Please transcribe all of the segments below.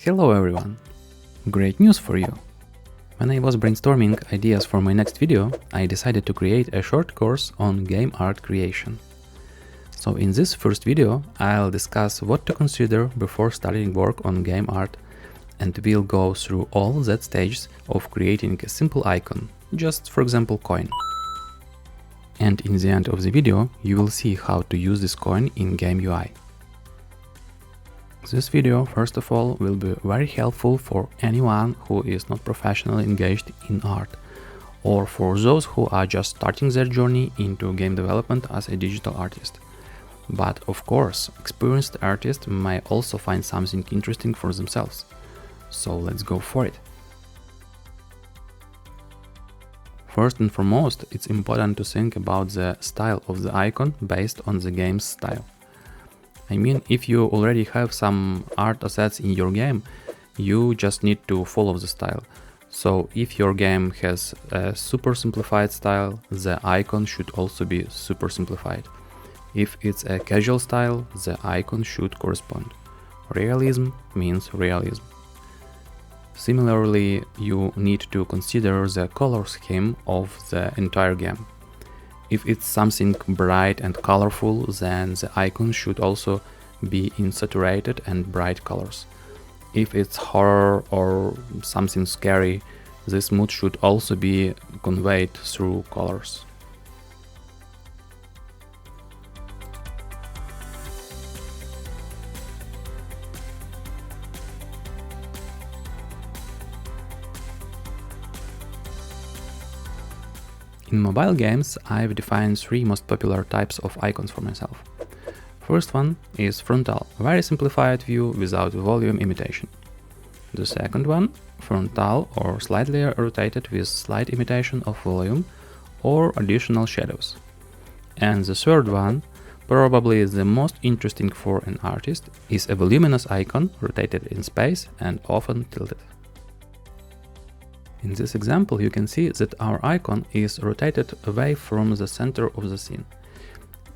Hello everyone! Great news for you! When I was brainstorming ideas for my next video, I decided to create a short course on game art creation. So in this first video, I'll discuss what to consider before starting work on game art, and we'll go through all that stages of creating a simple icon, just for example coin. And in the end of the video, you will see how to use this coin in game UI. This video, first of all, will be very helpful for anyone who is not professionally engaged in art, or for those who are just starting their journey into game development as a digital artist. But of course, experienced artists may also find something interesting for themselves. So let's go for it. First and foremost, it's important to think about the style of the icon based on the game's style. I mean, if you already have some art assets in your game, you just need to follow the style. So if your game has a super simplified style, the icon should also be super simplified. If it's a casual style, the icon should correspond. Realism means realism. Similarly, you need to consider the color scheme of the entire game. If it's something bright and colorful, then the icon should also be in saturated and bright colors. If it's horror or something scary, this mood should also be conveyed through colors. In mobile games, I've defined three most popular types of icons for myself. First one is frontal, very simplified view without volume imitation. The second one, frontal or slightly rotated with slight imitation of volume or additional shadows. And the third one, probably the most interesting for an artist, is a voluminous icon rotated in space and often tilted. In this example, you can see that our icon is rotated away from the center of the scene.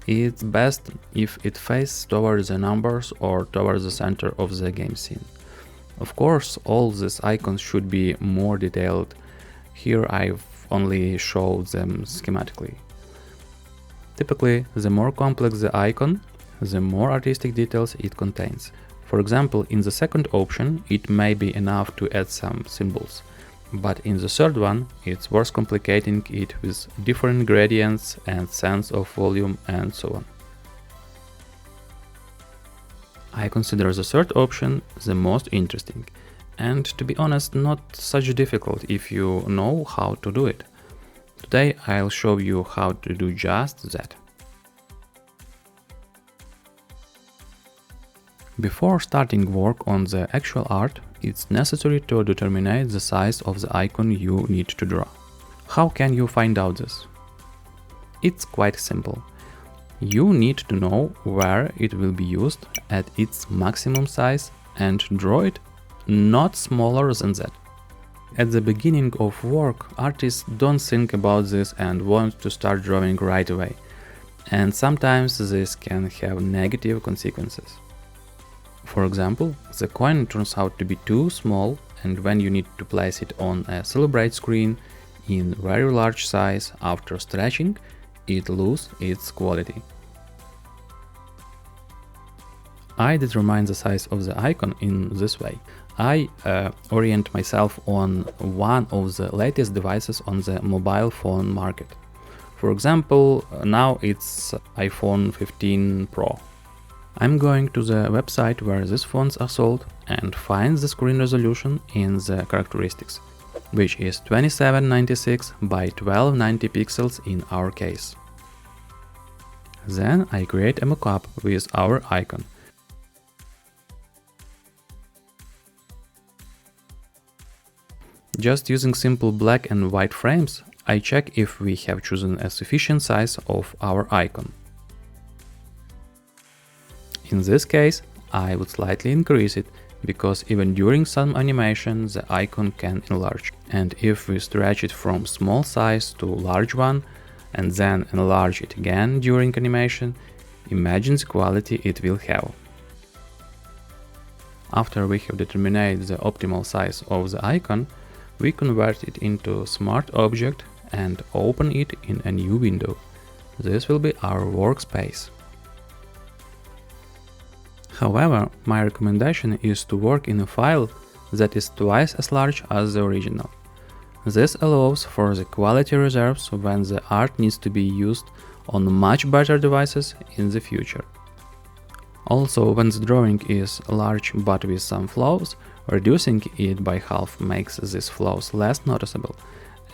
It's best if it faces towards the numbers or towards the center of the game scene. Of course, all these icons should be more detailed. Here I've only showed them schematically. Typically, the more complex the icon, the more artistic details it contains. For example, in the second option, it may be enough to add some symbols. But in the third one, it's worth complicating it with different gradients and sense of volume and so on. I consider the third option the most interesting, and to be honest, not such difficult if you know how to do it. Today I'll show you how to do just that. Before starting work on the actual art, it's necessary to determine the size of the icon you need to draw. How can you find out this? It's quite simple. You need to know where it will be used at its maximum size and draw it not smaller than that. At the beginning of work, artists don't think about this and want to start drawing right away. And sometimes this can have negative consequences. For example, the coin turns out to be too small, and when you need to place it on a Celebrate screen in very large size after stretching, it loses its quality. I determine the size of the icon in this way. I orient myself on one of the latest devices on the mobile phone market. For example, now it's iPhone 15 Pro. I'm going to the website where these phones are sold and find the screen resolution in the characteristics, which is 2796 by 1290 pixels in our case. Then I create a mockup with our icon. Just using simple black and white frames, I check if we have chosen a sufficient size of our icon. In this case, I would slightly increase it, because even during some animation the icon can enlarge. And if we stretch it from small size to large one, and then enlarge it again during animation, imagine the quality it will have. After we have determined the optimal size of the icon, we convert it into smart object and open it in a new window. This will be our workspace. However, my recommendation is to work in a file that is twice as large as the original. This allows for the quality reserves when the art needs to be used on much better devices in the future. Also, when the drawing is large but with some flaws, reducing it by half makes these flaws less noticeable,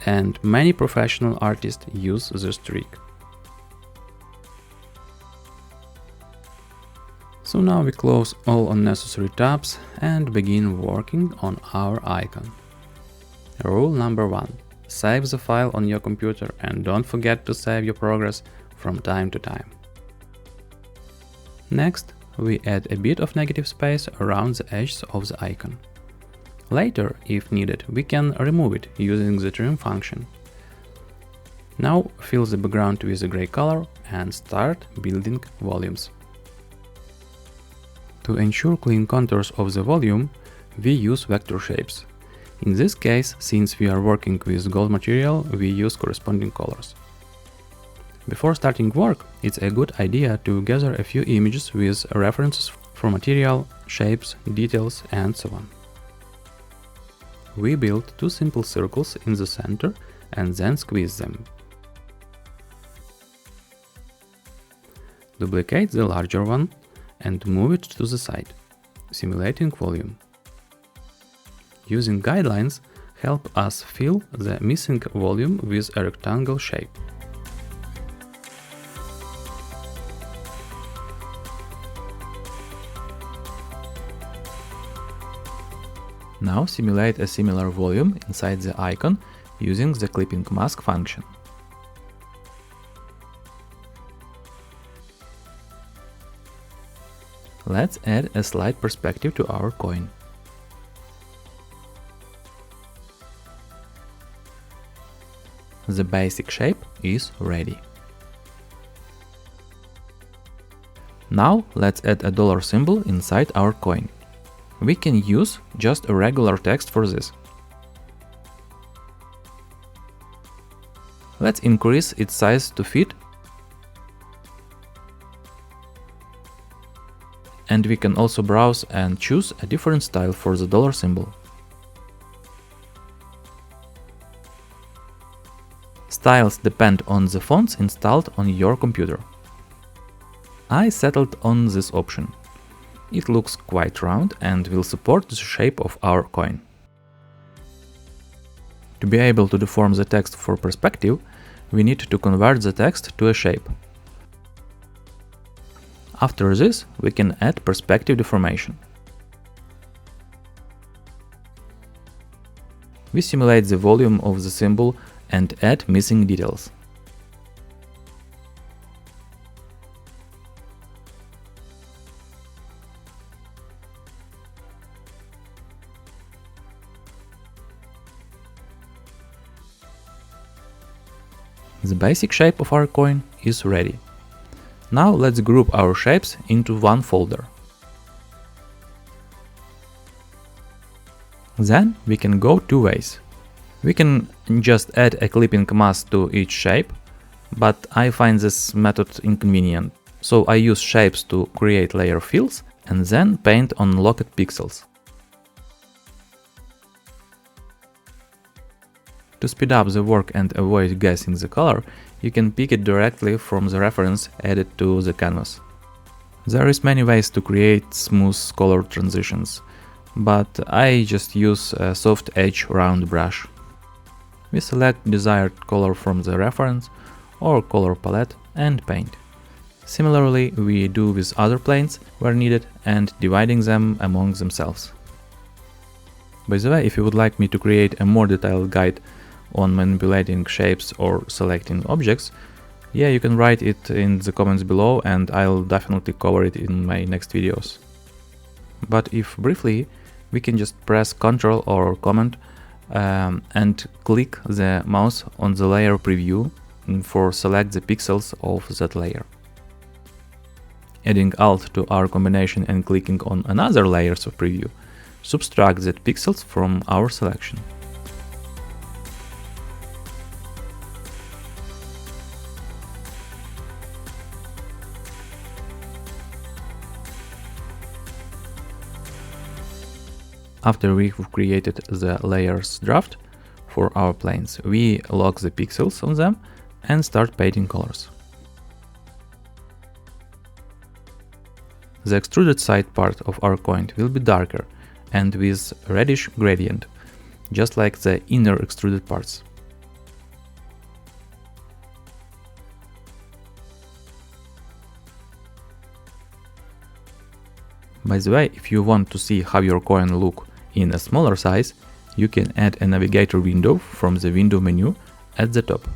and many professional artists use this trick. So now we close all unnecessary tabs and begin working on our icon. Rule number 1. Save the file on your computer and don't forget to save your progress from time to time. Next, we add a bit of negative space around the edges of the icon. Later, if needed, we can remove it using the trim function. Now fill the background with a gray color and start building volumes. To ensure clean contours of the volume, we use vector shapes. In this case, since we are working with gold material, we use corresponding colors. Before starting work, it's a good idea to gather a few images with references for material, shapes, details, and so on. We build two simple circles in the center and then squeeze them. Duplicate the larger one and move it to the side, simulating volume. Using guidelines help us fill the missing volume with a rectangle shape. Now simulate a similar volume inside the icon using the clipping mask function. Let's add a slight perspective to our coin. The basic shape is ready. Now let's add a dollar symbol inside our coin. We can use just a regular text for this. Let's increase its size to fit. And we can also browse and choose a different style for the dollar symbol. Styles depend on the fonts installed on your computer. I settled on this option. It looks quite round and will support the shape of our coin. To be able to deform the text for perspective, we need to convert the text to a shape. After this, we can add perspective deformation. We simulate the volume of the symbol and add missing details. The basic shape of our coin is ready. Now let's group our shapes into one folder. Then we can go two ways. We can just add a clipping mask to each shape, but I find this method inconvenient, so I use shapes to create layer fills and then paint on locked pixels. To speed up the work and avoid guessing the color, you can pick it directly from the reference added to the canvas. There is many ways to create smooth color transitions, but I just use a soft edge round brush. We select desired color from the reference or color palette and paint. Similarly, we do with other planes where needed and dividing them among themselves. By the way, if you would like me to create a more detailed guide on manipulating shapes or selecting objects, yeah, you can write it in the comments below and I'll definitely cover it in my next videos. But if briefly, we can just press Ctrl or Command and click the mouse on the layer preview for select the pixels of that layer. Adding Alt to our combination and clicking on another layers of preview subtracts that pixels from our selection. After we've created the layers draft for our planes, we lock the pixels on them and start painting colors. The extruded side part of our coin will be darker and with reddish gradient, just like the inner extruded parts. By the way, if you want to see how your coin look in a smaller size, you can add a navigator window from the window menu at the top.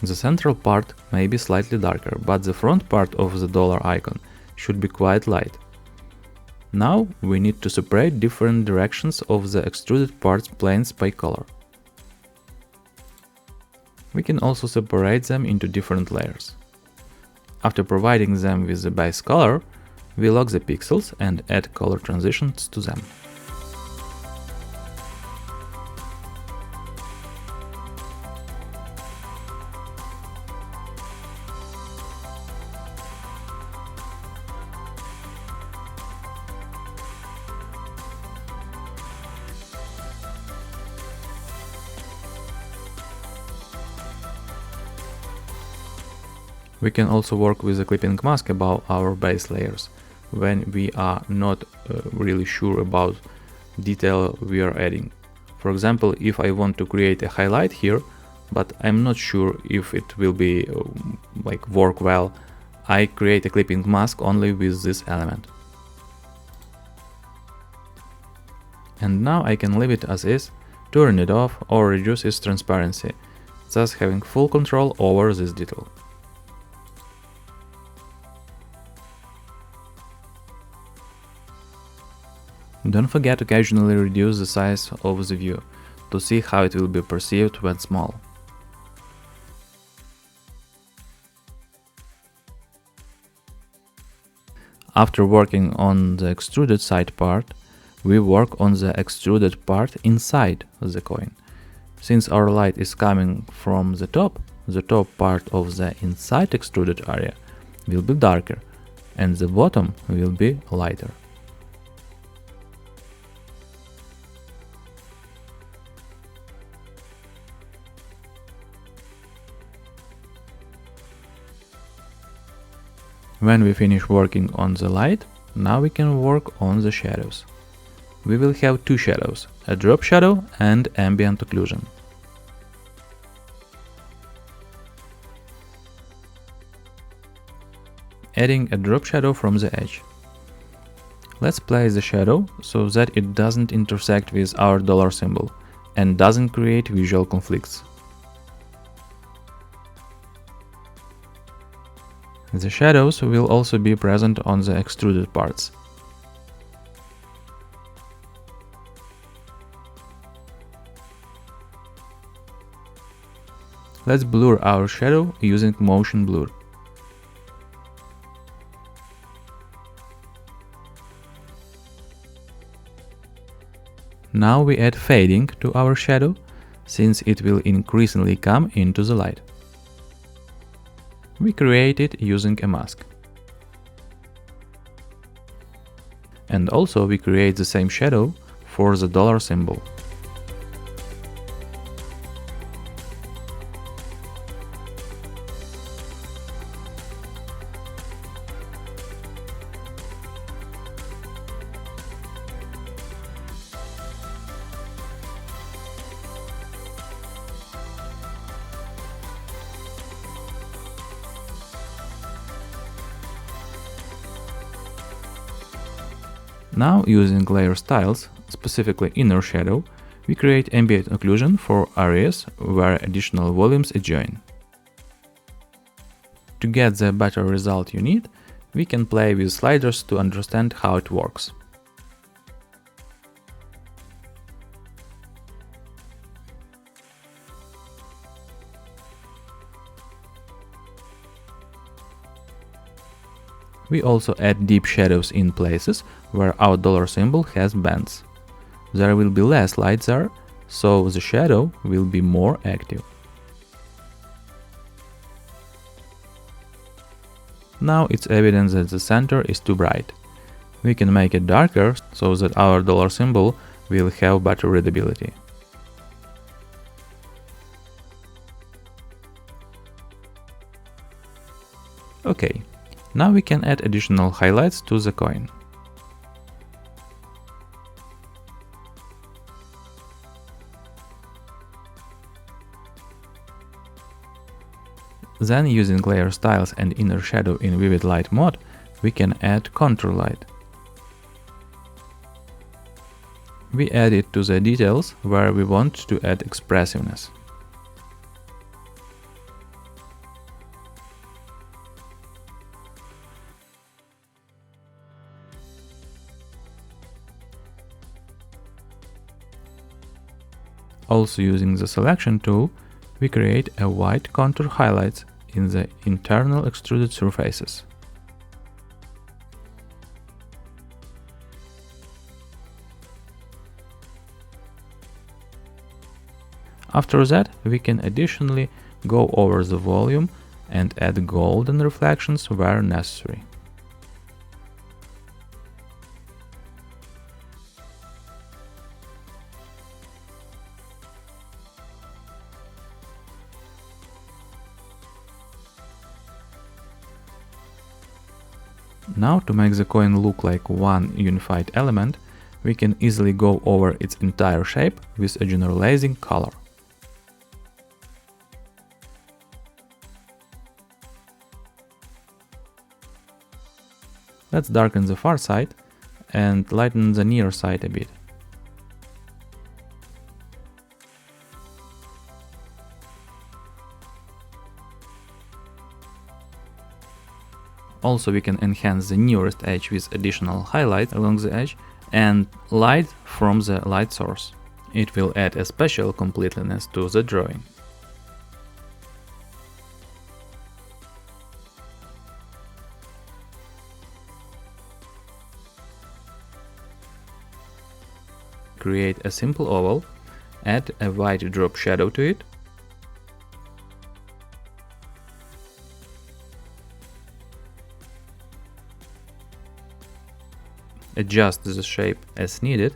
The central part may be slightly darker, but the front part of the dollar icon should be quite light. Now we need to separate different directions of the extruded parts planes by color. We can also separate them into different layers. After providing them with the base color, we lock the pixels and add color transitions to them. We can also work with a clipping mask above our base layers when we are not really sure about detail we are adding. For example, if I want to create a highlight here, but I'm not sure if it will be work well, I create a clipping mask only with this element. And now I can leave it as is, turn it off or reduce its transparency, thus having full control over this detail. Don't forget to occasionally reduce the size of the view, to see how it will be perceived when small. After working on the extruded side part, we work on the extruded part inside the coin. Since our light is coming from the top part of the inside extruded area will be darker, and the bottom will be lighter. When we finish working on the light, now we can work on the shadows. We will have two shadows, a drop shadow and ambient occlusion. Adding a drop shadow from the edge. Let's place the shadow so that it doesn't intersect with our dollar symbol and doesn't create visual conflicts. The shadows will also be present on the extruded parts. Let's blur our shadow using motion blur. Now we add fading to our shadow, since it will increasingly come into the light. We create it using a mask. And also we create the same shadow for the dollar symbol. Now, using layer styles, specifically inner shadow, we create ambient occlusion for areas where additional volumes adjoin. To get the better result you need, we can play with sliders to understand how it works. We also add deep shadows in places where our dollar symbol has bands. There will be less light there, so the shadow will be more active. Now it's evident that the center is too bright. We can make it darker so that our dollar symbol will have better readability. Okay, now we can add additional highlights to the coin. Then, using layer styles and inner shadow in vivid light mode, we can add contour light. We add it to the details where we want to add expressiveness. Also, using the selection tool, we create a white contour highlights in the internal extruded surfaces. After that, we can additionally go over the volume and add golden reflections where necessary. Now, to make the coin look like one unified element, we can easily go over its entire shape with a generalizing color. Let's darken the far side and lighten the near side a bit. Also, we can enhance the nearest edge with additional highlight along the edge and light from the light source. It will add a special completeness to the drawing. Create a simple oval, add a white drop shadow to it, adjust the shape as needed,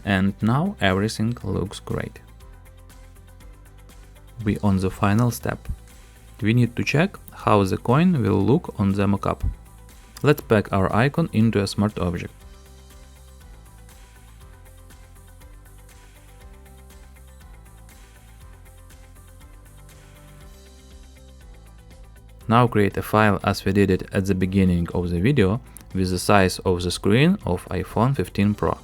and now everything looks great. We on the final step. We need to check how the coin will look on the mockup. Let's pack our icon into a smart object. Now create a file as we did it at the beginning of the video with the size of the screen of iPhone 15 Pro.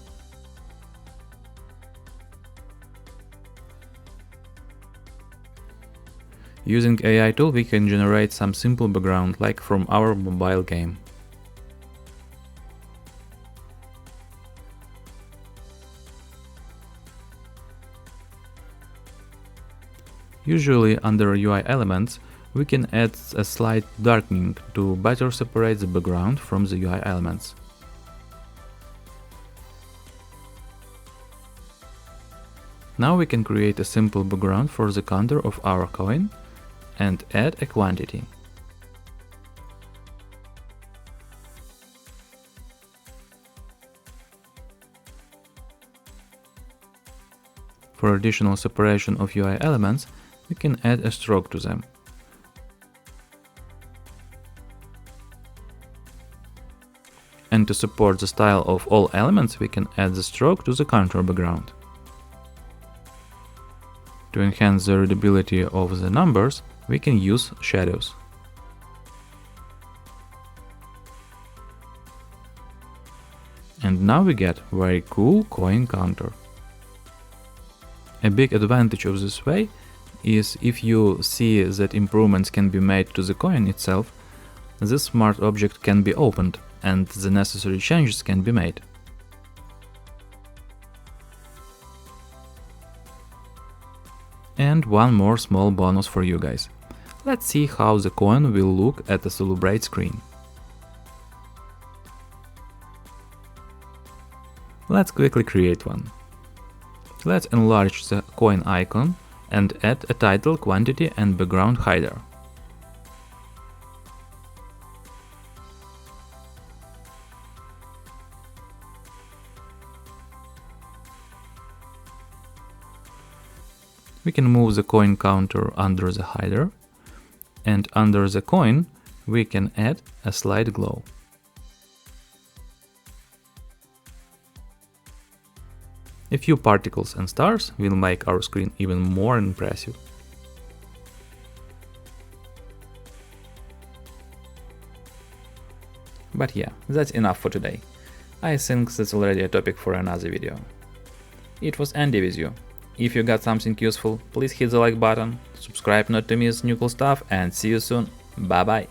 Using AI tool, we can generate some simple background like from our mobile game. Usually under UI elements, we can add a slight darkening to better separate the background from the UI elements. Now we can create a simple background for the contour of our coin and add a quantity. For additional separation of UI elements, we can add a stroke to them. And to support the style of all elements, we can add the stroke to the contour background. To enhance the readability of the numbers, we can use shadows. And now we get very cool coin contour. A big advantage of this way is if you see that improvements can be made to the coin itself, this smart object can be opened and the necessary changes can be made. And one more small bonus for you guys. Let's see how the coin will look at the Celebrate screen. Let's quickly create one. Let's enlarge the coin icon and add a title, quantity and background hider. We can move the coin counter under the hider, and under the coin we can add a slight glow. A few particles and stars will make our screen even more impressive. But yeah, that's enough for today. I think that's already a topic for another video. It was Andy with you. If you got something useful, please hit the like button, subscribe not to miss new cool stuff, and see you soon. Bye bye.